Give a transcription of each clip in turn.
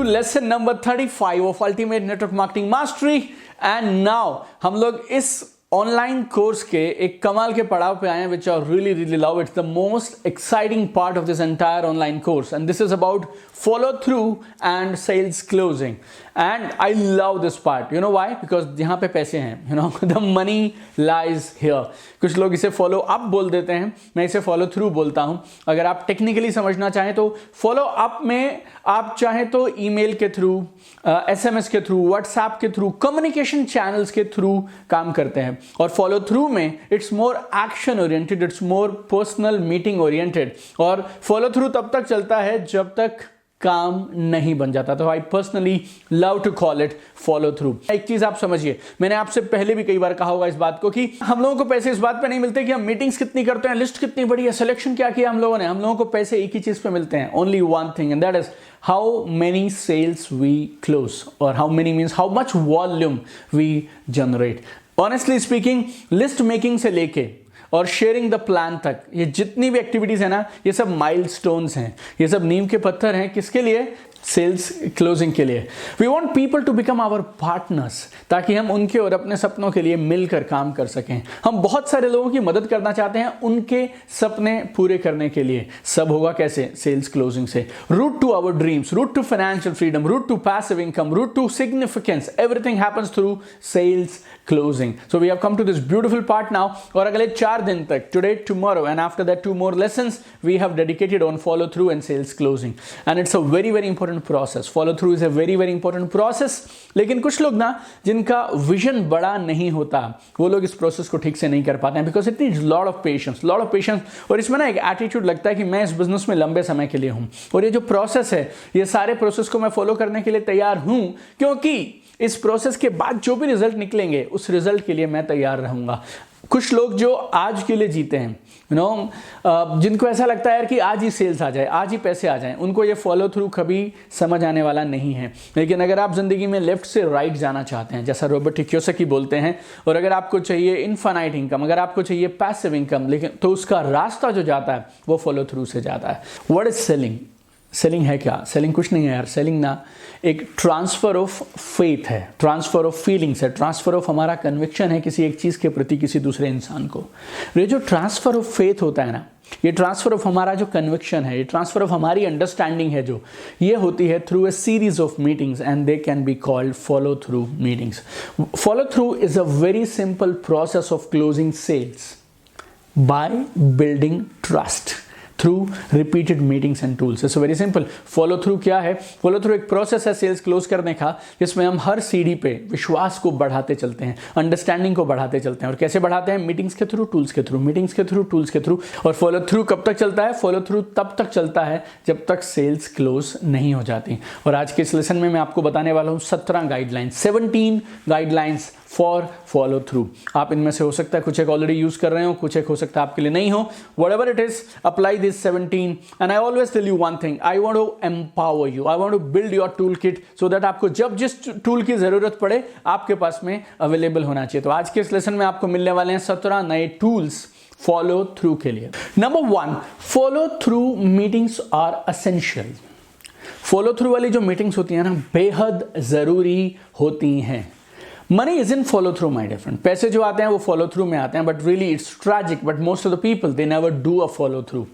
Lesson number 35 of ultimate network marketing mastery. And now हम लोग इस ऑनलाइन कोर्स के एक कमाल के पड़ाव पे आए हैं, which are really love. It's the most exciting part of this entire online course and this is about follow through and sales closing. And I love this part. You know why? Because यहाँ पे पैसे हैं, you know, the money lies here. कुछ लोग इसे follow up बोल देते हैं, मैं इसे follow through बोलता हूँ। अगर आप टेक्निकली समझना चाहें तो follow up में आप चाहें तो ईमेल के थ्रू, SMS के थ्रू, व्हाट्सएप के थ्रू, कम्युनिकेशन चैनल्स के थ्रू काम करते हैं। और follow through में it's more action oriented, it's more personal meeting oriented. और follow through तब तक चलता है जब तक काम नहीं बन जाता। तो I personally love to call it follow through. एक चीज आप समझिए, मैंने आपसे पहले भी कई बार कहा होगा इस बात को कि हम लोगों को पैसे इस बात पे नहीं मिलते कि हम मीटिंग्स कितनी करते हैं, लिस्ट कितनी बड़ी है, सिलेक्शन क्या किया हम लोगों ने। हम लोगों को पैसे एक ही चीज पे मिलते हैं, only one thing, and that is how many sales we close, और how many means how much volume we generate. Honestly speaking, list making से लेके और शेयरिंग द प्लान तक, ये जितनी भी एक्टिविटीज है ना, ये सब माइलस्टोन्स हैं, ये सब नींव के पत्थर हैं। किसके लिए? सेल्स क्लोजिंग के लिए। We want people to become our partners, ताकि हम उनके और अपने सपनों के लिए मिलकर काम कर सकें। हम बहुत सारे लोगों की मदद करना चाहते हैं उनके सपने पूरे करने के लिए। सब होगा कैसे? सेल्स क्लोजिंग से। Route to our dreams, route to financial freedom, route to passive income, route to significance, everything happens through sales closing. So we have come to this beautiful part now. और अगले 4 दिन तक, today, tomorrow and after that 2 more lessons we have dedicated on follow through and sales closing, and it's a very important process. Follow through is a very important process. लेकिन कुछ लोग ना, जिनका vision बड़ा नहीं होता, वो लोग इस प्रोसेस को ठीक से नहीं कर पाते हैं, because it needs lot of patience. और इसमें ना एक एटीट्यूड लगता है कि मैं इस बिजनेस में लंबे समय के लिए हूं, और ये जो प्रोसेस है, ये सारे प्रोसेस को मैं फॉलो करने के लिए तैयार हूं, क्योंकि इस प्रोसेस के बाद जो भी रिजल्ट निकलेंगे उस रिजल्ट के लिए मैं तैयार रहूंगा। कुछ लोग जो आज के लिए जीते हैं, यू नो, जिनको ऐसा लगता है यार कि आज ही सेल्स आ जाए, आज ही पैसे आ जाएं, उनको ये फॉलो थ्रू कभी समझ आने वाला नहीं है। लेकिन अगर आप जिंदगी में लेफ्ट से राइट जाना चाहते हैं, जैसा रॉबर्ट कियोसाकी बोलते हैं, और अगर आपको चाहिए इनफाइनाइट इनकम, अगर आपको चाहिए पैसिव इनकम, लेकिन तो उसका रास्ता जो जाता है वो फॉलो थ्रू से जाता है। What is selling? सेलिंग है क्या? सेलिंग कुछ नहीं है यार। सेलिंग ना एक ट्रांसफर ऑफ फेथ है, ट्रांसफर ऑफ फीलिंग्स है, ट्रांसफर ऑफ हमारा कन्विक्शन है किसी एक चीज़ के प्रति किसी दूसरे इंसान को। ये जो ट्रांसफर ऑफ फेथ होता है ना, ये ट्रांसफर ऑफ हमारा जो कन्विक्शन है, ये ट्रांसफर ऑफ हमारी अंडरस्टैंडिंग है, जो ये होती है through a series of meetings, and they can be called follow through meetings. Follow through is a very simple process of closing sales by building trust through repeated meetings and tools. It's very simple. Follow through क्या है? Follow through एक process है sales close करने का, जिसमें हम हर सीढ़ी पे विश्वास को बढ़ाते चलते हैं, अंडरस्टैंडिंग को बढ़ाते चलते हैं। और कैसे बढ़ाते हैं? मीटिंग्स के थ्रू, टूल्स के थ्रू, मीटिंग्स के थ्रू, टूल्स के थ्रू। और फॉलो थ्रू कब तक चलता है? फॉलो थ्रू तब तक चलता है जब तक सेल्स क्लोज नहीं हो जाती। और आज के इस लेसन में मैं आपको बताने वाला हूँ 17 guidelines, 17 guidelines for follow through. आप इनमें से हो सकता है कुछ एक ऑलरेडी यूज कर रहे हो, कुछ एक हो सकता है आपके लिए नहीं हो। Whatever it is, apply this 17 and I always tell you one thing, I want to empower you, I want to build your tool kit so that आपको जब जिस टूल की जरूरत पड़े आपके पास में अवेलेबल होना चाहिए। तो आज के इस लेसन में आपको मिलने वाले हैं 17 नए टूल्स फॉलो थ्रू के लिए। Number 1, follow through meetings are essential. Follow through वाली जो मीटिंग्स होती है ना, बेहद जरूरी होती हैं। Money is in follow through my dear friend. पैसे जो आते हैं वो फॉलो थ्रू में आते हैं, but really it's tragic, but most of the people they never do a follow through.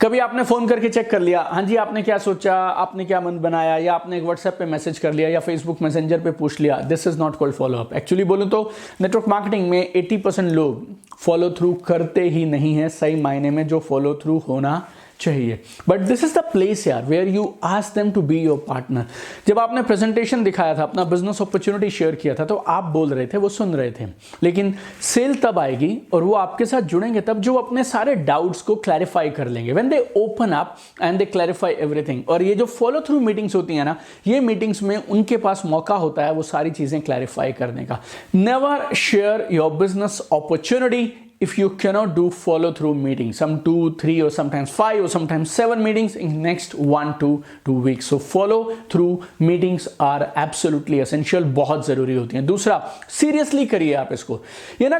कभी आपने फोन करके चेक कर लिया, हाँ जी आपने क्या सोचा, आपने क्या मन बनाया, या आपने एक व्हाट्सएप पे मैसेज कर लिया या फेसबुक मैसेंजर पे पूछ लिया, this is not called follow up. Actually बोलूं तो नेटवर्क मार्केटिंग में 80% लोग फॉलो थ्रू करते ही नहीं है सही मायने में जो फॉलो थ्रू होना चाहिए। But this is the place यार where you ask them to be your partner. जब आपने प्रेजेंटेशन दिखाया था, अपना बिजनेस अपॉर्चुनिटी शेयर किया था, तो आप बोल रहे थे, वो सुन रहे थे, लेकिन सेल तब आएगी और वो आपके साथ जुड़ेंगे तब जो अपने सारे डाउट्स को क्लैरिफाई कर लेंगे, when they open up and they clarify everything. और ये जो फॉलो थ्रू मीटिंग्स होती है ना, ये मीटिंग्स में उनके पास मौका होता है वो सारी चीजें क्लैरिफाई करने का। Never share your business opportunity if you cannot do follow through meetings, some 2, 3 or sometimes 5 or sometimes 7 meetings in next 1 to 2 weeks. So follow through meetings are absolutely essential, बहुत जरूरी होती हैं। दूसरा, सीरियसली करिए आप इसको। ये ना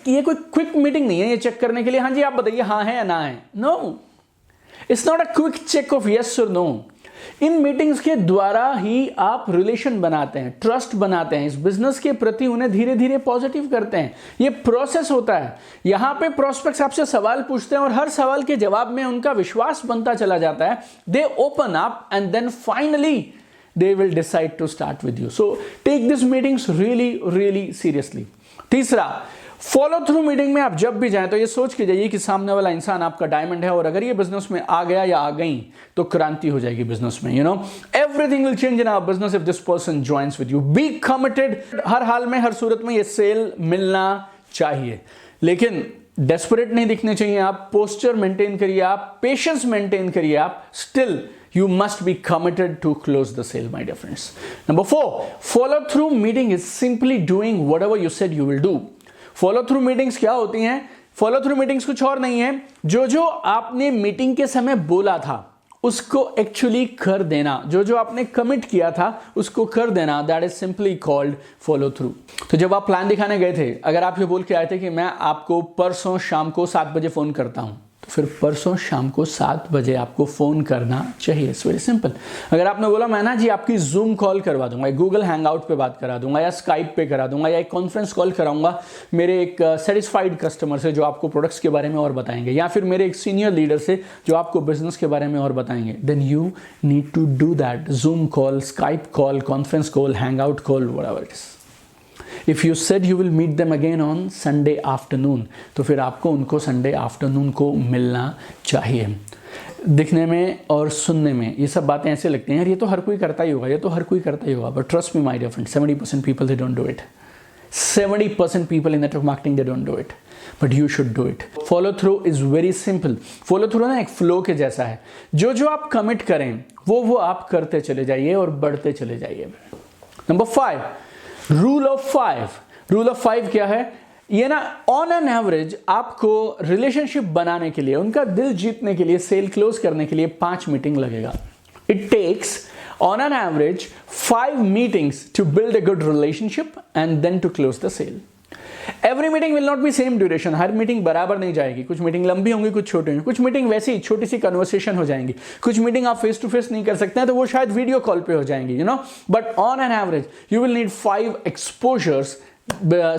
ये कोई क्विक मीटिंग नहीं है ये चेक करने के लिए, हाँ जी आप बताइए हाँ है या ना है। No, it's not a quick check of yes और नो। इन मीटिंग्स के द्वारा ही आप रिलेशन बनाते हैं, ट्रस्ट बनाते हैं, इस बिजनेस के प्रति उन्हें धीरे धीरे पॉजिटिव करते हैं। ये प्रोसेस होता है। यहां पे प्रोस्पेक्ट्स आपसे सवाल पूछते हैं और हर सवाल के जवाब में उनका विश्वास बनता चला जाता है। They open up and then finally they will decide to start with you. So take these meetings really seriously. तीसरा, फॉलो थ्रू मीटिंग में आप जब भी जाएं तो ये सोच के जाइए कि सामने वाला इंसान आपका डायमंड है और अगर ये बिजनेस में आ गया या आ गई तो क्रांति हो जाएगी बिजनेस में। Everything will change in our business if this person joins with you. Be committed. हर हाल में, हर सूरत में ये सेल मिलना चाहिए, लेकिन डेस्परेट नहीं दिखने चाहिए आप। पोस्चर मेंटेन करिए आप, पेशेंस मेंटेन करिए आप। Still you must be committed to close the sale, my dear friends. Number 4, follow through meeting is simply doing whatever you said you will do. Follow through meetings क्या होती हैं? Follow through meetings कुछ और नहीं है, जो आपने meeting के समय बोला था उसको एक्चुअली कर देना, जो आपने कमिट किया था उसको कर देना। That is simply called follow through. तो जब आप प्लान दिखाने गए थे, अगर आप ये बोल के आए थे कि मैं आपको परसों शाम को 7 बजे फोन करता हूं, तो फिर परसों शाम को 7 बजे आपको फोन करना चाहिए। It's very simple. अगर आपने बोला मैं ना जी आपकी जूम कॉल करवा दूंगा, गूगल हैंगआउट पे बात करा दूंगा या स्काइप पे करा दूंगा या एक कॉन्फ्रेंस कॉल कराऊंगा मेरे एक सेटिस्फाइड कस्टमर से जो आपको प्रोडक्ट्स के बारे में और बताएंगे, या फिर मेरे एक सीनियर लीडर से जो आपको बिजनेस के बारे में और बताएंगे, then you need to do that. Zoom call, Skype call, conference call, hangout call, whatever it is. If you said you will meet them again on Sunday afternoon, तो फिर आपको उनको संडे आफ्टरनून को मिलना चाहिए। दिखने में और सुनने में ये सब बातें ऐसे लगती हैं यार ये तो हर कोई करता ही होगा, ये तो हर कोई करता ही होगा, but trust me my dear friend, 70% people they don't do it. 70% people in network marketing they don't do it, but you should do it. Follow through is very simple. Follow through ना एक flow के जैसा है। जो आप commit करें वो आप करते चले जाइए और बढ़ते चले जाइए। Number 5, rule of 5। Rule of 5 क्या है? ये ना ऑन एन एवरेज आपको रिलेशनशिप बनाने के लिए, उनका दिल जीतने के लिए, सेल क्लोज करने के लिए 5 मीटिंग लगेगा। It takes on an average 5 meetings to build a good relationship and then to close the sale. Every meeting will not be same duration. हर मीटिंग बराबर नहीं जाएगी। कुछ मीटिंग लंबी होंगी, कुछ छोटी होंगी, कुछ मीटिंग वैसे ही छोटी सी कन्वर्सेशन हो जाएंगी, कुछ मीटिंग आप फेस टू फेस नहीं कर सकते हैं तो वो शायद वीडियो कॉल पे हो जाएंगी, but on an average you will need 5 exposures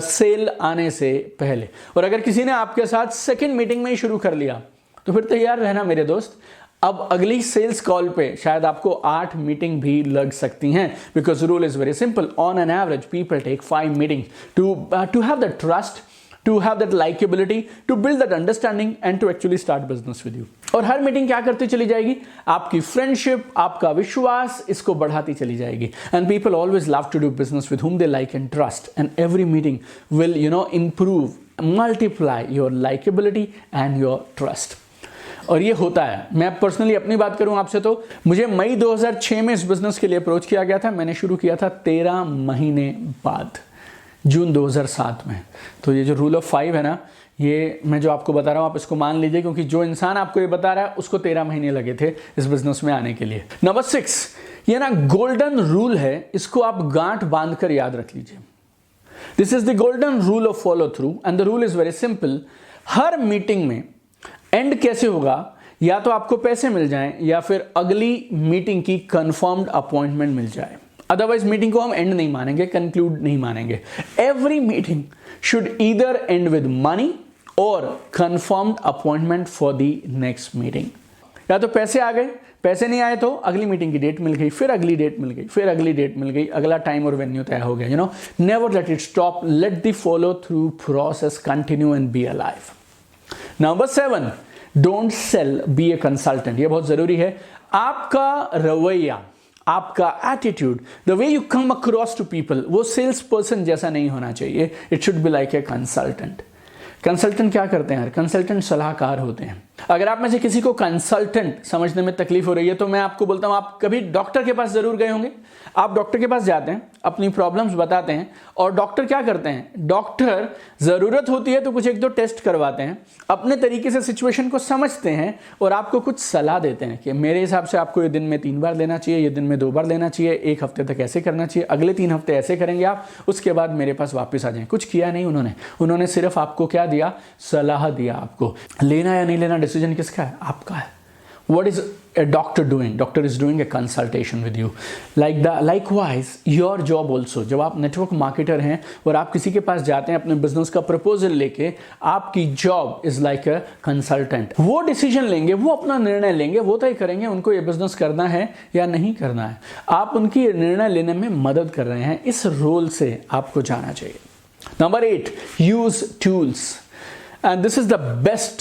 sale आने से पहले। और अगर किसी ने आपके साथ सेकेंड मीटिंग में ही शुरू कर लिया तो फिर तैयार रहना मेरे दोस्त, अब अगली सेल्स कॉल पे शायद आपको 8 मीटिंग भी लग सकती हैं, because rule is very simple. On an average people take 5 meeting to have that trust, to have that likeability, to build that understanding and to actually start business with you. और हर meeting क्या करती चली जाएगी? आपकी friendship, आपका विश्वास, इसको बढ़ाती चली जाएगी। And people always love to do business with whom they like and trust, and every meeting will improve, multiply your likability and your trust. और ये होता है। मैं पर्सनली अपनी बात करूं आपसे तो मुझे मई 2006 में इस बिजनेस के लिए अप्रोच किया गया था। मैंने शुरू किया था 13 महीने बाद, जून 2007 में। तो ये जो रूल ऑफ 5 है ना, ये मैं जो आपको बता रहा हूं आप इसको मान लीजिए, क्योंकि जो इंसान आपको ये बता रहा है उसको 13 महीने लगे थे इस बिजनेस में आने के लिए। नंबर 6, ये ना गोल्डन रूल है, इसको आप गांठ बांध कर याद रख लीजिए। This is the golden rule of follow through and the rule is very simple. Her meeting में एंड कैसे होगा? या तो आपको पैसे मिल जाएं या फिर अगली मीटिंग की कंफर्म्ड अपॉइंटमेंट मिल जाए। अदरवाइज मीटिंग को हम एंड नहीं मानेंगे, कंक्लूड नहीं मानेंगे। Every meeting should either end with money और confirmed appointment for the next meeting. या तो पैसे आ गए, पैसे नहीं आए तो अगली मीटिंग की डेट मिल गई, फिर अगली डेट मिल गई, फिर अगली डेट मिल गई, अगला टाइम और वेन्यू तय हो गया। Never let it stop, let the follow through process continue and be alive. Number 7, don't sell, be a consultant. ये बहुत जरूरी है। आपका रवैया, आपका attitude, the way you come across to people, वो सेल्स पर्सन जैसा नहीं होना चाहिए। It should be like a consultant. Consultant क्या करते हैं यार? कंसल्टेंट सलाहकार होते हैं। अगर आप में से किसी को कंसल्टेंट समझने में तकलीफ हो रही है तो मैं आपको बोलता हूं, आप कभी डॉक्टर के पास जरूर गए होंगे। आप डॉक्टर के पास जाते हैं, अपनी प्रॉब्लम्स बताते हैं और डॉक्टर क्या करते हैं? डॉक्टर जरूरत होती है तो कुछ 1-2 टेस्ट करवाते हैं, अपने तरीके से सिचुएशन को समझते हैं और आपको कुछ सलाह देते हैं कि मेरे हिसाब से आपको ये दिन में 3 बार लेना चाहिए, ये दिन में 2 बार लेना चाहिए, 1 हफ्ते तक ऐसे करना चाहिए, अगले 3 हफ्ते ऐसे करेंगे आप, उसके बाद मेरे पास वापस आ जाएं। कुछ किया नहीं उन्होंने सिर्फ आपको क्या दिया? सलाह दिया। आपको लेना या नहीं लेना डिसीजन किसका है? आपका है। what is a doctor doing? Doctor is doing a consultation with you. Likewise, your job also. जब आप नेटवर्क मार्केटर हैं और आप किसी के पास जाते हैं अपने बिजनेस का प्रपोजल लेके, आपकी job is like a consultant. वो डिसीजन लेंगे, वो अपना निर्णय लेंगे, वो तय करेंगे उनको ये बिजनेस करना है या नहीं करना है. आप उनकी निर्णय लेने में मदद कर रहे हैं. इस रोल से आपको जाना चाहिए. Number 8, use tools. And this is the best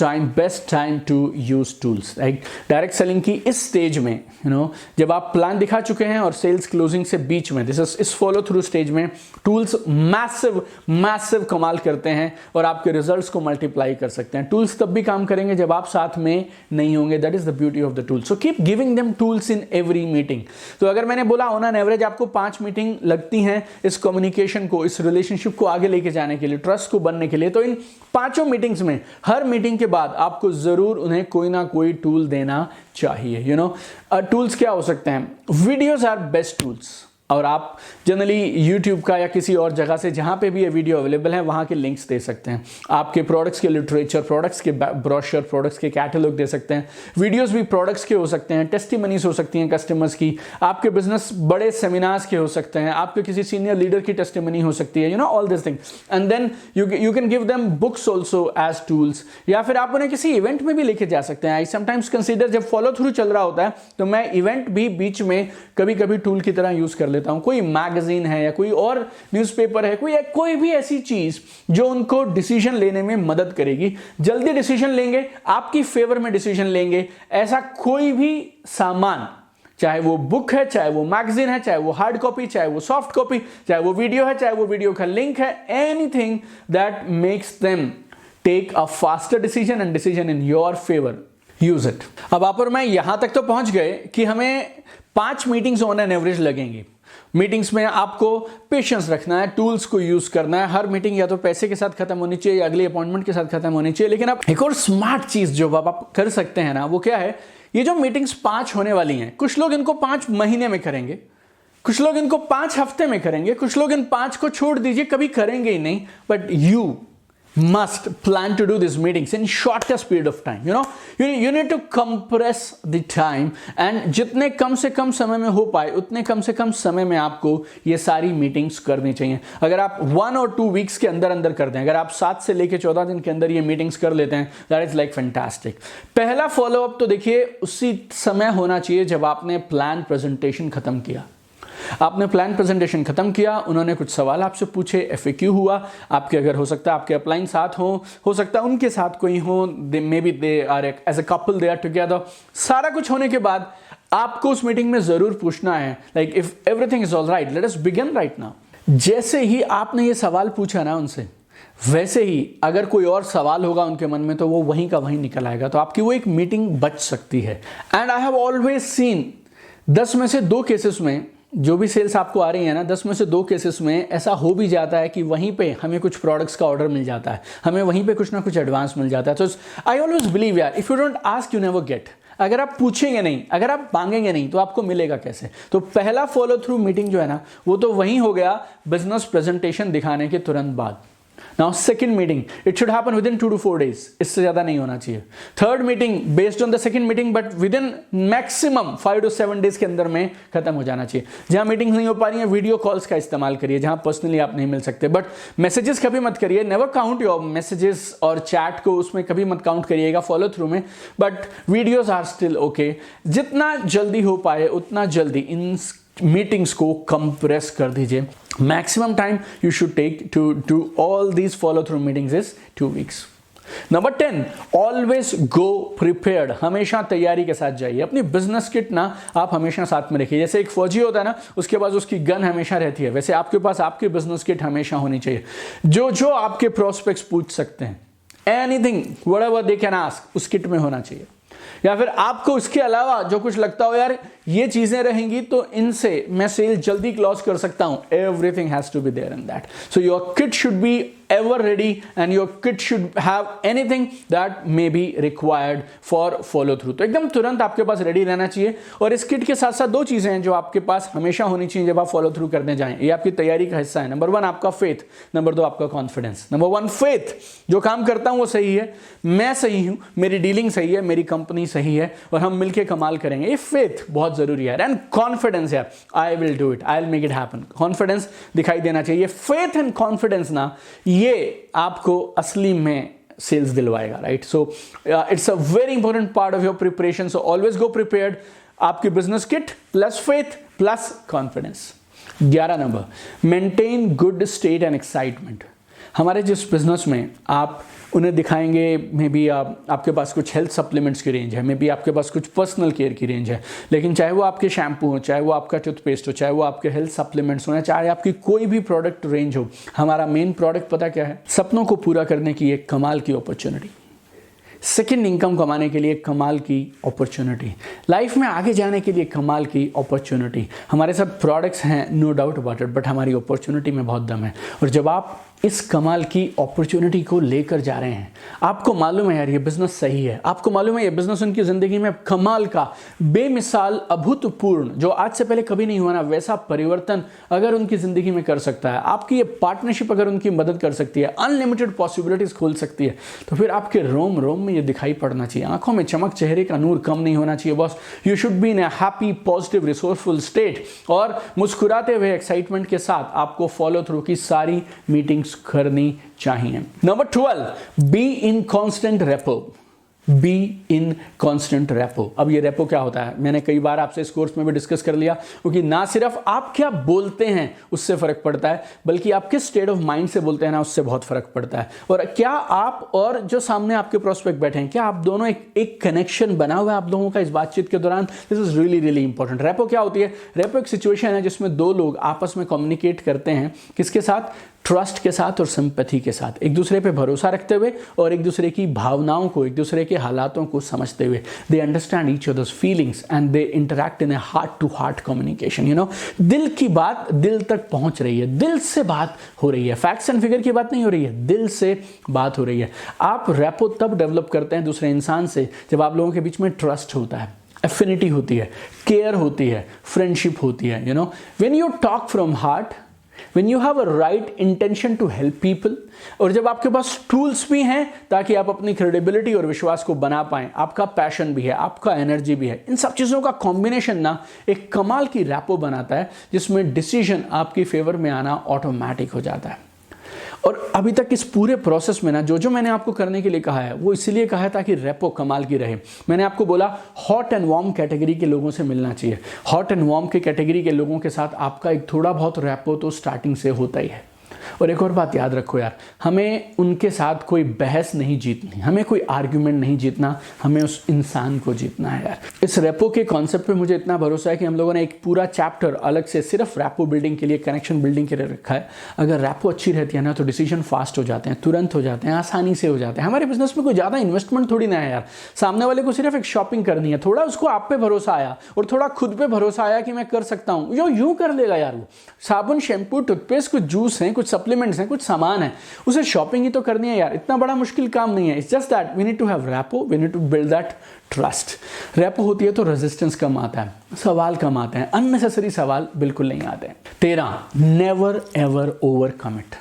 time to use tools. Like direct selling की इस स्टेज में जब आप प्लान दिखा चुके हैं और सेल्स क्लोजिंग से बीच में इस फॉलो थ्रू स्टेज में टूल्स मैसिव कमाल करते हैं और आपके रिजल्ट्स को मल्टीप्लाई कर सकते हैं. टूल्स तब भी काम करेंगे जब आप साथ में नहीं होंगे. That is the beauty of the tool. So keep giving them tools in every meeting. तो अगर मैंने बोला ऑन एन एवरेज आपको 5 मीटिंग लगती हैं इस कम्युनिकेशन को, इस रिलेशनशिप को आगे लेके जाने के लिए, ट्रस्ट को बनने के लिए, तो इन 5 मीटिंग्स में हर मीटिंग के बाद आपको जरूर उन्हें कोई ना कोई टूल देना चाहिए. टूल्स क्या हो सकते हैं? Videos are best tools. और आप जनरली YouTube का या किसी और जगह से जहाँ पे भी ये वीडियो अवेलेबल है वहाँ के लिंक्स दे सकते हैं. आपके प्रोडक्ट्स के लिटरेचर, प्रोडक्ट्स के ब्रोशर, प्रोडक्ट्स के कैटलॉग दे सकते हैं. वीडियोस भी प्रोडक्ट्स के हो सकते हैं, टेस्टिमनीज हो सकती हैं कस्टमर्स की, आपके बिजनेस बड़े सेमिनार्स के हो सकते हैं, आपके किसी सीनियर लीडर की टेस्टिमनी हो सकती है. All this things. And then you can give them books also as tools. या फिर आप उन्हें किसी इवेंट में भी लेके जा सकते हैं. आई समटाइम्स कंसिडर जब फॉलो थ्रू चल रहा होता है तो मैं इवेंट भी बीच में कभी कभी टूल की तरह यूज कर लेता हूं. कोई मैगजीन है या कोई और न्यूज़पेपर है, कोई भी ऐसी चीज जो उनको डिसीजन लेने में मदद करेगी. जल्दी डिसीजन लेंगे, आपकी फेवर में डिसीजन लेंगे. ऐसा कोई भी सामान, चाहे वो बुक है, चाहे वो मैगजीन है, चाहे वो हार्ड कॉपी, चाहे वो सॉफ्ट कॉपी, चाहे वो वीडियो है, चाहे वो वीडियो का लिंक है, anything that makes them take a faster decision and decision in your favour, use it. अब आप और मैं यहां तक तो पहुंच गए कि हमें 5 मीटिंग्स ऑन एन एवरेज लगेंगी. मीटिंग्स में आपको पेशेंस रखना है, टूल्स को यूज करना है. हर मीटिंग या तो पैसे के साथ खत्म होनी चाहिए या अगली अपॉइंटमेंट के साथ खत्म होनी चाहिए. लेकिन अब एक और स्मार्ट चीज जो आप कर सकते हैं ना, वो क्या है? ये जो मीटिंग्स 5 होने वाली हैं, कुछ लोग इनको 5 महीने में करेंगे, कुछ लोग इनको 5 हफ्ते में करेंगे, कुछ लोग इन 5 को छोड़ दीजिए, कभी करेंगे ही नहीं. But you must plan to do these meetings in shortest period of time. You need to compress the time and जितने कम से कम समय में हो पाए उतने कम से कम समय में आपको ये सारी मीटिंग्स करनी चाहिए. अगर आप 1 और 2 वीक्स के अंदर कर दें, अगर आप 7 से लेके 14 दिन के अंदर ये मीटिंग्स कर लेते हैं, दैट इज लाइक फैंटास्टिक. पहला फॉलोअप तो देखिए उसी समय होना चाहिए जब आपने प्लान प्रेजेंटेशन खत्म किया. आपने प्लान प्रेजेंटेशन खत्म किया, उन्होंने कुछ सवाल आपसे पूछे, FAQ हुआ, आपके अगर हो सकता है आपके अपलाइन साथ हो सकता है उनके साथ कोई हो, maybe they are as a couple, they are together. सारा कुछ होने के बाद आपको उस मीटिंग में जरूर पूछना है, like if everything is all right, let us begin right now. जैसे ही आपने ये सवाल पूछा ना उनसे, वैसे ही अगर कोई और सवाल होगा उनके मन में तो वो वहीं का वहीं निकल आएगा. तो आपकी वो एक मीटिंग बच सकती है. And I have always seen 10 में से 2 केसेस में जो भी सेल्स आपको आ रही है ना, 10 में से 2 केसेस में ऐसा हो भी जाता है कि वहीं पे हमें कुछ प्रोडक्ट्स का ऑर्डर मिल जाता है, हमें वहीं पे कुछ ना कुछ एडवांस मिल जाता है. तो आई ऑलवेज बिलीव यार, if you don't ask you never get. अगर आप पूछेंगे नहीं, अगर आप मांगेंगे नहीं तो आपको मिलेगा कैसे? तो पहला फॉलो थ्रू मीटिंग जो है ना, वो तो वहीं हो गया बिजनेस प्रेजेंटेशन दिखाने के तुरंत बाद. Now second meeting, it should happen within 2 to 4 days. इससे ज़्यादा नहीं होना चाहिए. Third meeting based on the second meeting but within maximum 5 to 7 days के अंदर में खत्म हो जाना चाहिए. जहाँ मीटिंग नहीं हो पा रही है, वीडियो कॉल्स का इस्तेमाल करिए जहाँ पर्सनली आप नहीं मिल सकते. बट मैसेजेस कभी मत करिए. नेवर काउंट योर मैसेजेस और चैट को उसमें कभी मत काउंट करिएगा फॉलो थ्रू में. But videos are still okay. जितना जल्दी हो पाए उतना जल्दी इन मीटिंग्स को कंप्रेस कर दीजिए. Maximum time you should take to do all these follow through meetings is 2 weeks. Number 10, always go prepared. हमेशा तैयारी के साथ जाइए. अपनी बिजनेस किट ना आप हमेशा साथ में रखिए. जैसे एक फौजी होता है ना, उसके पास उसकी गन हमेशा रहती है, वैसे आपके पास आपकी बिजनेस किट हमेशा होनी चाहिए. जो आपके प्रोस्पेक्ट्स पूछ सकते हैं, anything whatever they can ask, उस किट में होना चाहिए. या फिर आपको इसके अलावा जो कुछ लगता हो यार ये चीजें रहेंगी तो इनसे मैं सेल जल्दी क्लोज कर सकता हूं. Everything has to be there in that. So your kit should be ever ready and your kit should have anything that may be required for follow through. तो एकदम तुरंत आपके पास रेडी रहना चाहिए. और इस किट के साथ साथ दो चीजें हैं जो आपके पास हमेशा होनी चाहिए जब आप फॉलो थ्रू करने जाएं. ये आपकी तैयारी का हिस्सा है. नंबर 1 आपका फेथ, नंबर 2 आपका कॉन्फिडेंस. नंबर 1 फेथ, जो काम करता हूं वो सही है, मैं सही हूं, मेरी डीलिंग सही है, मेरी कंपनी सही है और हम मिलकर कमाल करेंगे. ये फेथ बहुत जरूरी है. एंड कॉन्फिडेंस है, I will do it, I will make it happen. Confidence दिखाई देना चाहिए. फेथ एंड कॉन्फिडेंस ना ये आपको असली में सेल्स दिलवाएगा, right. So it's a very important part of your preparation. So always go prepared. आपकी business kit plus faith plus confidence. 11 number, maintain good state and excitement. हमारे जिस बिजनेस में आप उन्हें दिखाएंगे, मे बी आपके पास कुछ हेल्थ सप्लीमेंट्स की रेंज है, मे बी आपके पास कुछ पर्सनल केयर की रेंज है, लेकिन चाहे वो आपके शैम्पू हो, चाहे वो आपका टूथपेस्ट हो, चाहे वो आपके हेल्थ सप्लीमेंट्स हो, चाहे आपकी कोई भी प्रोडक्ट रेंज हो, हमारा मेन प्रोडक्ट पता क्या है? सपनों को पूरा करने की एक कमाल की अपॉर्चुनिटी, सेकेंड इनकम कमाने के लिए कमाल की अपॉर्चुनिटी, लाइफ में आगे जाने के लिए कमाल की अपॉर्चुनिटी. हमारे साथ प्रोडक्ट्स हैं, no doubt about it, but हमारी अपॉर्चुनिटी में बहुत दम है. और जब आप इस कमाल की अपॉर्चुनिटी को लेकर जा रहे हैं, आपको मालूम है यार ये बिजनेस सही है, आपको मालूम है ये बिजनेस उनकी जिंदगी में कमाल का, बेमिसाल, अभूतपूर्ण, जो आज से पहले कभी नहीं हुआ ना वैसा परिवर्तन अगर उनकी जिंदगी में कर सकता है, आपकी ये पार्टनरशिप अगर उनकी मदद कर सकती है, अनलिमिटेड पॉसिबिलिटीज खोल सकती है, तो फिर आपके रोम रोम में ये दिखाई पड़ना चाहिए, आंखों में चमक, चेहरे का नूर कम नहीं होना चाहिए. Boss, you should be in a happy, positive, resourceful state. और मुस्कुराते हुए एक्साइटमेंट के साथ आपको फॉलो थ्रू की सारी मीटिंग्स करनी चाहिए. Number 12, be in constant repo. Be in constant repo. अब ये रेपो क्या होता है, मैंने कई बार आपसे इस कोर्स में भी डिस्कस कर लिया, क्योंकि ना सिर्फ आप क्या बोलते हैं उससे फर्क पड़ता है, बल्कि आप किस स्टेट ऑफ माइंड से बोलते हैं ना उससे बहुत फर्क पड़ता है. और क्या आप और जो सामने आपके प्रोस्पेक्ट बैठे हैं, क्या आप दोनों एक कनेक्शन बना हुआ है आप लोगों का इस बातचीत के दौरान. This is really really important. Repo क्या होती है? रेपो एक सिचुएशन है जिसमें दो लोग आपस में कम्युनिकेट करते हैं. किसके साथ? ट्रस्ट के साथ और सिंपैथी के साथ, एक दूसरे पे भरोसा रखते हुए और एक दूसरे की भावनाओं को, एक दूसरे के हालातों को समझते हुए. They understand each others feelings and they interact in a heart to heart communication. You know, दिल की बात दिल तक पहुंच रही है, दिल से बात हो रही है, फैक्ट्स एंड फिगर की बात नहीं हो रही है, दिल से बात हो रही है. आप रेपो तब डेवलप करते हैं दूसरे इंसान से जब आप लोगों के बीच में ट्रस्ट होता है, एफिनिटी होती है, केयर होती है, फ्रेंडशिप होती है. You know, when you talk from heart, when you have a right intention to help people, और जब आपके पास टूल्स भी हैं ताकि आप अपनी क्रेडिबिलिटी और विश्वास को बना पाएं, आपका पैशन भी है, आपका एनर्जी भी है, इन सब चीज़ों का कॉम्बिनेशन ना एक कमाल की रैपो बनाता है जिसमें डिसीजन आपकी फेवर में आना ऑटोमेटिक हो जाता है. और अभी तक इस पूरे प्रोसेस में ना जो मैंने आपको करने के लिए कहा है वो इसलिए कहा है ताकि रेपो कमाल की रहे. मैंने आपको बोला हॉट एंड वार्म कैटेगरी के लोगों से मिलना चाहिए. हॉट एंड वार्म के कैटेगरी के लोगों के साथ आपका एक थोड़ा बहुत रेपो तो स्टार्टिंग से होता ही है. और एक और बात याद रखो यार, हमें उनके साथ कोई बहस नहीं जीतनी, हमें कोई आर्ग्यूमेंट नहीं जीतना, हमें उस इंसान को जीतना है यार. इस रेपो के कॉन्सेप्ट पे मुझे इतना भरोसा है कि हम लोगों ने एक पूरा चैप्टर अलग से सिर्फ रेपो बिल्डिंग के लिए, कनेक्शन बिल्डिंग के लिए रखा है. अगर रेपो अच्छी रहती है ना तो डिसीजन फास्ट हो जाते हैं, तुरंत हो जाते हैं, आसानी से हो जाते हैं. हमारे बिजनेस में कोई ज़्यादा इन्वेस्टमेंट थोड़ी ना है यार. सामने वाले को सिर्फ एक शॉपिंग करनी है, थोड़ा उसको आप पे भरोसा आया और थोड़ा खुद पे भरोसा आया कि मैं कर सकता हूँ, जो यूँ कर लेगा यार. वो साबुन, शैम्पू, टूथपेस्ट, कुछ जूस हैं, कुछ सप्लीमेंट्स हैं, कुछ सामान है, उसे शॉपिंग ही तो करनी है यार. इतना बड़ा मुश्किल काम नहीं है. It's just that we need to have rapport, we need to build that trust. Rapport होती है तो रेजिस्टेंस कम आता है, सवाल कम आते हैं, अननेसेसरी सवाल बिल्कुल नहीं आते हैं. 13, नेवर एवर ओवर कमिट.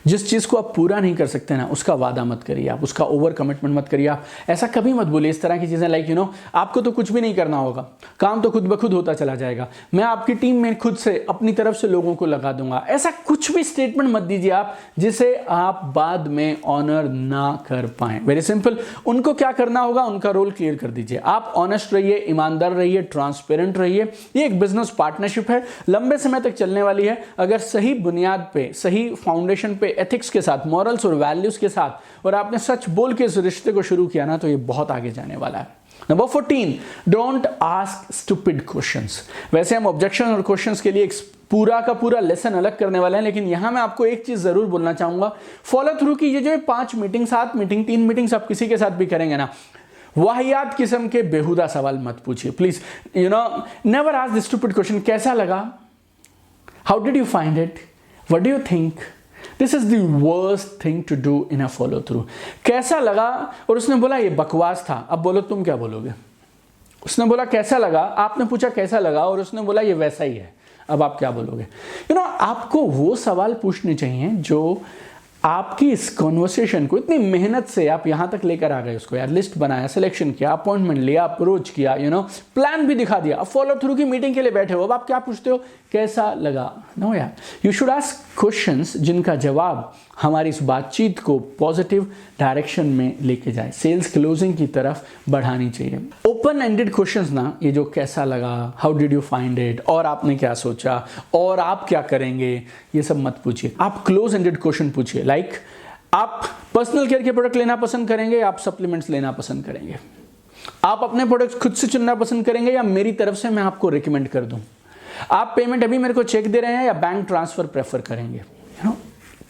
जिस चीज़ को आप पूरा नहीं कर सकते ना उसका वादा मत करिए, आप उसका ओवर कमिटमेंट मत करिए. आप ऐसा कभी मत बोलिए इस तरह की चीज़ें लाइक यू नो आपको तो कुछ भी नहीं करना होगा, काम तो खुद ब खुद होता चला जाएगा, मैं आपकी टीम में खुद से अपनी तरफ से लोगों को लगा दूंगा. ऐसा कुछ भी स्टेटमेंट मत दीजिए आप जिसे आप बाद में ऑनर ना कर पाएं. वेरी सिंपल, उनको क्या करना होगा उनका रोल क्लियर कर दीजिए. आप ऑनेस्ट रहिए, ईमानदार रहिए, ट्रांसपेरेंट रहिए. ये एक बिजनेस पार्टनरशिप है, लंबे समय तक चलने वाली है. अगर सही बुनियाद पे, सही फाउंडेशन पे, एथिक्स के साथ, मॉरल्स और वैल्यूज के साथ, और आपने सच बोल के इस रिश्ते को शुरू किया ना तो ये बहुत आगे जाने वाला है. Number 14, don't ask stupid questions. वैसे हम ऑब्जेक्शन और क्वेश्चंस के लिए एक पूरा का पूरा लेसन अलग करने वाले हैं, लेकिन यहां मैं आपको एक चीज जरूर बोलना चाहूंगा. फॉलो थ्रू की ये जो 5 मीटिंग, 7 मीटिंग, 3 मीटिंग्स आप किसी के साथ भी करेंगे ना, वाहियात किस्म के बेहुदा सवाल मत पूछिए please. Never ask this stupid question, कैसा लगा, how did you find it, what do you think. This is the worst thing to do in a follow through. कैसा लगा और उसने बोला ये बकवास था, अब बोलो तुम क्या बोलोगे। उसने बोला कैसा लगा, आपने पूछा कैसा लगा और उसने बोला ये वैसा ही है, अब आप क्या बोलोगे। आपको वो सवाल पूछने चाहिए जो आपकी इस कॉन्वर्सेशन को इतनी मेहनत से आप यहां तक लेकर आ गए, उसको यार लिस्ट बनाया, सिलेक्शन किया, अपॉइंटमेंट लिया, अप्रोच किया, प्लान भी दिखा दिया, अब फॉलो थ्रू की मीटिंग के लिए बैठे हो, अब आप क्या पूछते हो, कैसा लगा। नो यार, यू शुड आस्क क्वेश्चंस जिनका जवाब हमारी इस बातचीत को पॉजिटिव डायरेक्शन में लेके जाए, सेल्स क्लोजिंग की तरफ बढ़ानी चाहिए। ओपन एंडेड क्वेश्चंस ना, ये जो कैसा लगा, how did you find it, और आपने क्या सोचा, और आप क्या करेंगे, ये सब मत पूछिए। आप क्लोज एंडेड क्वेश्चन पूछिए, लाइक आप पर्सनल केयर के प्रोडक्ट लेना पसंद करेंगे, आप सप्लीमेंट्स लेना पसंद करेंगे, आप अपने प्रोडक्ट्स खुद से चुनना पसंद करेंगे या मेरी तरफ से मैं आपको रिकमेंड कर दूं, आप पेमेंट अभी मेरे को चेक दे रहे हैं या बैंक ट्रांसफर प्रेफर करेंगे।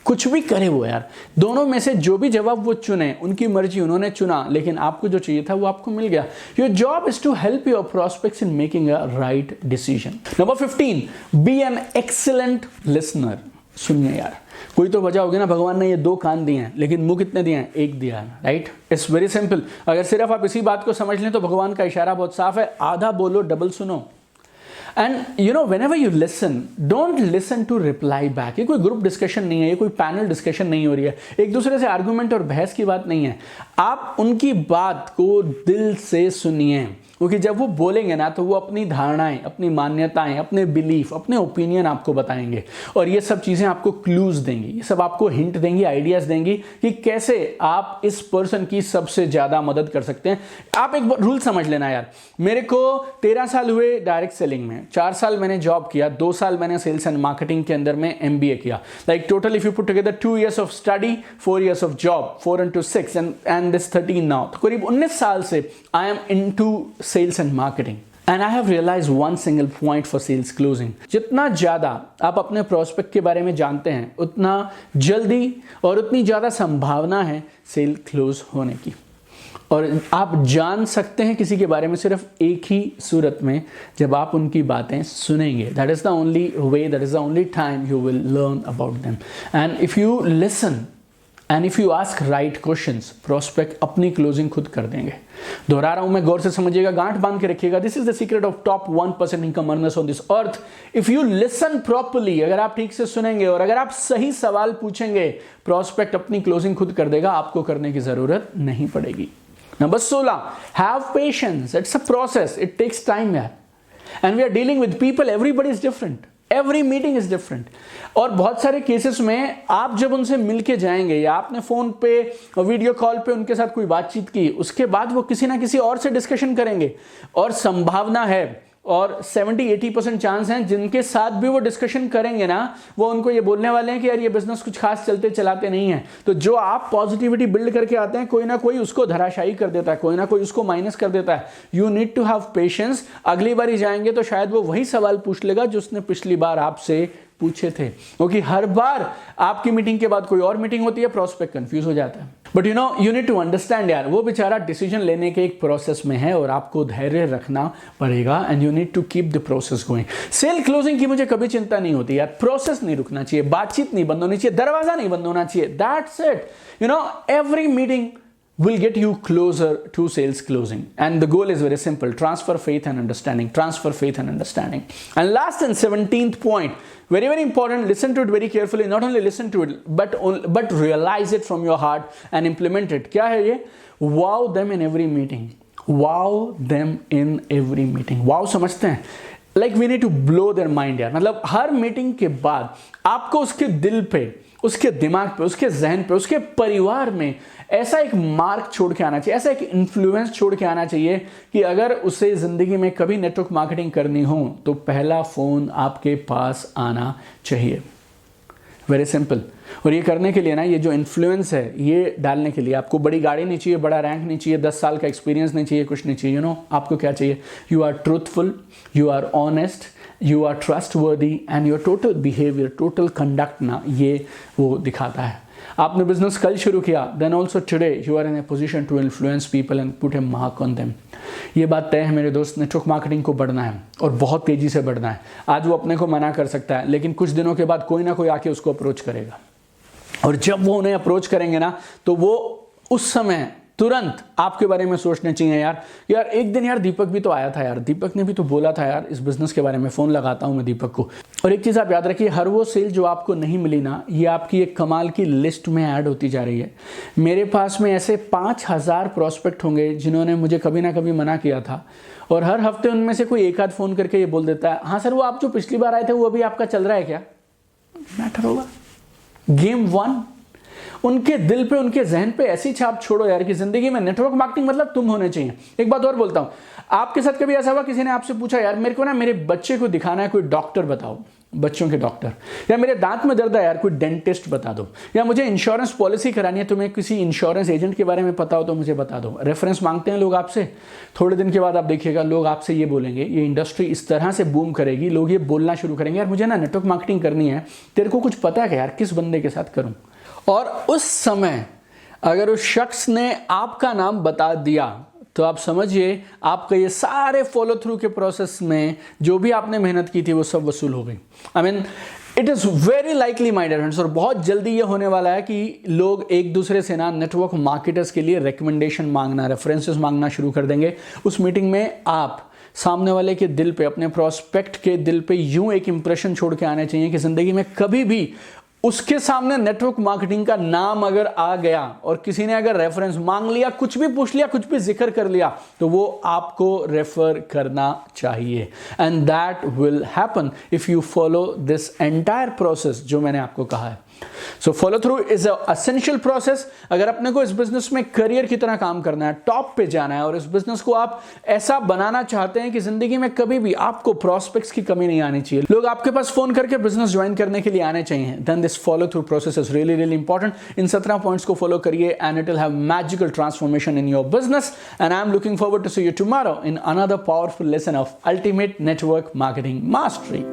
कुछ भी करे वो यार, दोनों में से जो भी जवाब वो चुने, उनकी मर्जी, उन्होंने चुना, लेकिन आपको जो चाहिए था वो आपको मिल गया। Your job is to help your prospects in making a right decision. Number 15, be an excellent listener. सुनिए यार, कोई तो वजह होगी ना, भगवान ने ये 2 कान दिए हैं लेकिन मुंह कितने दिए हैं, 1 दिया है, राइट। It's very simple. अगर सिर्फ आप इसी बात को समझ लें तो भगवान का इशारा बहुत साफ है, आधा बोलो डबल सुनो। And whenever you listen, don't listen to reply back। ये कोई ग्रुप डिस्कशन नहीं है, ये कोई पैनल डिस्कशन नहीं हो रही है, एक दूसरे से आर्गुमेंट और बहस की बात नहीं है। आप उनकी बात को दिल से सुनिए, क्योंकि जब वो बोलेंगे ना तो वो अपनी धारणाएं, अपनी मान्यताएं, अपने बिलीफ, अपने ओपिनियन आपको बताएंगे और ये सब चीजें आपको क्लूज देंगी, ये सब आपको हिंट देंगी, आइडियाज देंगी कि कैसे आप इस पर्सन की सबसे ज्यादा मदद कर सकते हैं। आप एक रूल समझ लेना यार, मेरे को 13 साल हुए डायरेक्ट सेलिंग में, 4 साल मैंने जॉब किया, 2 साल मैंने सेल्स एंड मार्केटिंग के अंदर में MBA किया। Like total if you put together 2 years of study, 4 years of job, 4 into 6 and this 13 now, तो करीब 19 साल से I am into sales and marketing and I have realized one single point for sales closing। जितना ज्यादा आप अपने prospect के बारे में जानते हैं, उतना जल्दी और उतनी ज्यादा संभावना है सेल क्लोज होने की। और आप जान सकते हैं किसी के बारे में सिर्फ एक ही सूरत में, जब आप उनकी बातें सुनेंगे। That is the only way, that is the only time you will learn about them. And if you listen and if you ask right questions, prospect अपनी क्लोजिंग खुद कर देंगे। दोहरा रहा हूं मैं, गौर से समझिएगा, गांठ बांध के रखिएगा। This is the secret of top 1% income earners on this earth. If you listen properly, अगर आप ठीक से सुनेंगे और अगर आप सही सवाल पूछेंगे, प्रोस्पेक्ट अपनी क्लोजिंग खुद कर देगा, आपको करने की जरूरत नहीं पड़ेगी। Number 16, have patience. It's a process, it takes time यार, and we are dealing with people, everybody is different, every meeting is different. और बहुत सारे केसेस में आप जब उनसे मिलके जाएंगे या आपने फोन पे वीडियो कॉल पे उनके साथ कोई बातचीत की, उसके बाद वो किसी ना किसी और से डिस्कशन करेंगे और संभावना है और 70-80% चांस हैं जिनके साथ भी वो डिस्कशन करेंगे ना, वो उनको ये बोलने वाले हैं कि यार ये बिजनेस कुछ खास चलते चलाते नहीं है। तो जो आप पॉजिटिविटी बिल्ड करके आते हैं, कोई ना कोई उसको धराशायी कर देता है, कोई ना कोई उसको माइनस कर देता है। You need to have patience. अगली बार ही जाएंगे तो शायद वो वही सवाल पूछ लेगा जो उसने पिछली बार आपसे पूछे थे, क्योंकि हर बार आपकी मीटिंग के बाद कोई और मीटिंग होती है, प्रोस्पेक्ट कंफ्यूज हो जाता है। But you need to understand यार, वो बेचारा डिसीजन लेने के एक प्रोसेस में है और आपको धैर्य रखना पड़ेगा, and you need to keep the process going. Sale closing की मुझे कभी चिंता नहीं होती यार, प्रोसेस नहीं रुकना चाहिए, बातचीत नहीं बंद होनी चाहिए, दरवाजा नहीं बंद होना चाहिए। That's it. Every meeting will get you closer to sales closing, and the goal is very simple: transfer faith and understanding, transfer faith and understanding. And last and 17th point, very very important, listen to it very carefully. Not only listen to it but realize it from your heart and implement it. क्या है ये? Wow them in every meeting, wow them in every meeting। wow समझते हैं, like we need to blow their mind यार। मतलब हर meeting के बाद आपको उसके दिल पे, उसके दिमाग पे, उसके जहन पे, उसके परिवार में ऐसा एक मार्क छोड़ के आना चाहिए, ऐसा एक इन्फ्लुएंस छोड़ के आना चाहिए कि अगर उसे जिंदगी में कभी नेटवर्क मार्केटिंग करनी हो तो पहला फोन आपके पास आना चाहिए। Very simple. और ये करने के लिए ना, ये जो इन्फ्लुएंस है ये डालने के लिए आपको बड़ी गाड़ी नहीं चाहिए, बड़ा रैंक नहीं चाहिए, 10 साल का एक्सपीरियंस नहीं चाहिए, कुछ नहीं चाहिए। आपको क्या चाहिए? You are truthful, you are honest, you are trustworthy, and your total behaviour, total conduct ना, ये वो दिखाता है। आपने बिजनेस कल शुरू किया, then also today you are in a position to influence people and put a mark on them. ये बात तय है मेरे दोस्त, नेटवर्क मार्केटिंग को बढ़ना है और बहुत तेजी से बढ़ना है। आज वो अपने को मना कर सकता है, लेकिन कुछ दिनों के बाद कोई ना कोई आके उसको अप्रोच करेगा, और जब वो उन्हें अप्रोच करेंगे ना, तो वो उस समय तुरंत आपके बारे में सोचना चाहिए, यार एक दिन यार दीपक भी तो आया था, यार दीपक ने भी तो बोला था यार इस बिजनेस के बारे में, फोन लगाता हूं मैं दीपक को। और एक चीज आप याद रखिए, हर वो सेल जो आपको नहीं मिली ना, ये आपकी एक कमाल की लिस्ट में ऐड होती जा रही है। मेरे पास में ऐसे 5000 प्रोस्पेक्ट होंगे जिन्होंने मुझे कभी ना कभी मना किया था, और हर हफ्ते उनमें से कोई एक आध फोन करके ये बोल देता है, हाँ सर वो आप जो पिछली बार आए थे वो अभी आपका चल रहा है क्या? मैटर होगा। गेम 1, उनके दिल पे, उनके जहन पे ऐसी छाप छोड़ो यार कि जिंदगी में नेटवर्क मार्केटिंग मतलब तुम होने चाहिए। एक बात और बोलता हूं, आपके साथ कभी ऐसा हुआ किसी ने आपसे पूछा, यार मेरे को ना मेरे बच्चे को दिखाना है, कोई डॉक्टर बताओ, बच्चों के डॉक्टर, या मेरे दांत में दर्द है यार कोई डेंटिस्ट बता दो, या मुझे इंश्योरेंस पॉलिसी करानी है, तुम्हें किसी इंश्योरेंस एजेंट के बारे में पता हो तो मुझे बता दो। रेफरेंस मांगते हैं लोग आपसे, थोड़े दिन के बाद आप देखिएगा लोग आपसे ये बोलेंगे, ये इंडस्ट्री इस तरह से बूम करेगी, लोग ये बोलना शुरू करेंगे, यार मुझे ना नेटवर्क मार्केटिंग करनी है, तेरे को कुछ पता है क्या यार किस बंदे के साथ करूं? और उस समय अगर उस शख्स ने आपका नाम बता दिया तो आप समझिए आपका ये सारे फॉलो थ्रू के प्रोसेस में जो भी आपने मेहनत की थी वो सब वसूल हो गई। I mean it is very likely my dear friends, और बहुत जल्दी ये होने वाला है कि लोग एक दूसरे से ना नेटवर्क मार्केटर्स के लिए रिकमेंडेशन मांगना, रेफरेंसेस मांगना शुरू कर देंगे। उस मीटिंग में आप सामने वाले के दिल पे, अपने प्रोस्पेक्ट के दिल पे यूं एक इंप्रेशन छोड़ के आने चाहिए कि जिंदगी में कभी भी उसके सामने नेटवर्क मार्केटिंग का नाम अगर आ गया और किसी ने अगर रेफरेंस मांग लिया, कुछ भी पूछ लिया, कुछ भी जिक्र कर लिया, तो वो आपको रेफर करना चाहिए। And that will happen if you follow this entire process जो मैंने आपको कहा है। So follow through is essential process. अगर अपने को इस बिजनेस में करियर की तरह काम करना है, टॉप पे जाना है, और इस बिजनेस को आप ऐसा बनाना चाहते हैं कि जिंदगी में कभी भी आपको प्रोस्पेक्ट्स की कमी नहीं आनी चाहिए, लोग आपके पास फोन करके बिजनेस ज्वाइन करने के लिए आने चाहिए, then this follow through process is really really important. इन 17 पॉइंट्स को फॉलो करिए and it will have magical transformation in your business. And I am looking forward to see you tomorrow in another powerful lesson of ultimate network marketing mastery.